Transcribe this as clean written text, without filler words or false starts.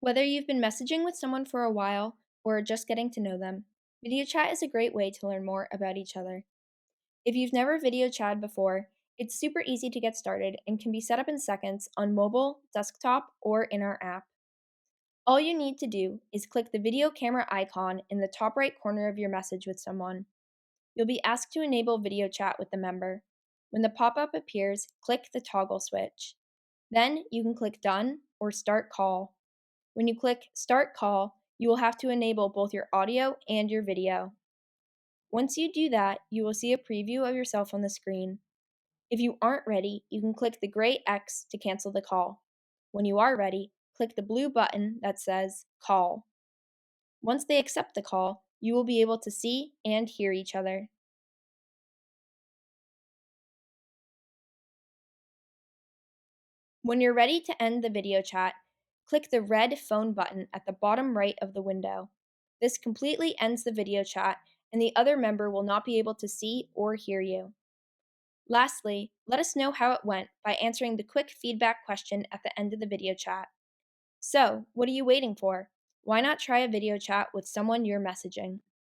Whether you've been messaging with someone for a while or just getting to know them, video chat is a great way to learn more about each other. If you've never video chatted before, it's super easy to get started and can be set up in seconds on mobile, desktop, or in our app. All you need to do is click the video camera icon in the top right corner of your message with someone. You'll be asked to enable video chat with the member. When the pop-up appears, click the toggle switch. Then you can click Done or Start Call. When you click Start Call, you will have to enable both your audio and your video. Once you do that, you will see a preview of yourself on the screen. If you aren't ready, you can click the gray X to cancel the call. When you are ready, click the blue button that says Call. Once they accept the call, you will be able to see and hear each other. When you're ready to end the video chat, click the red phone button at the bottom right of the window. This completely ends the video chat, and the other member will not be able to see or hear you. Lastly, let us know how it went by answering the quick feedback question at the end of the video chat. So, what are you waiting for? Why not try a video chat with someone you're messaging?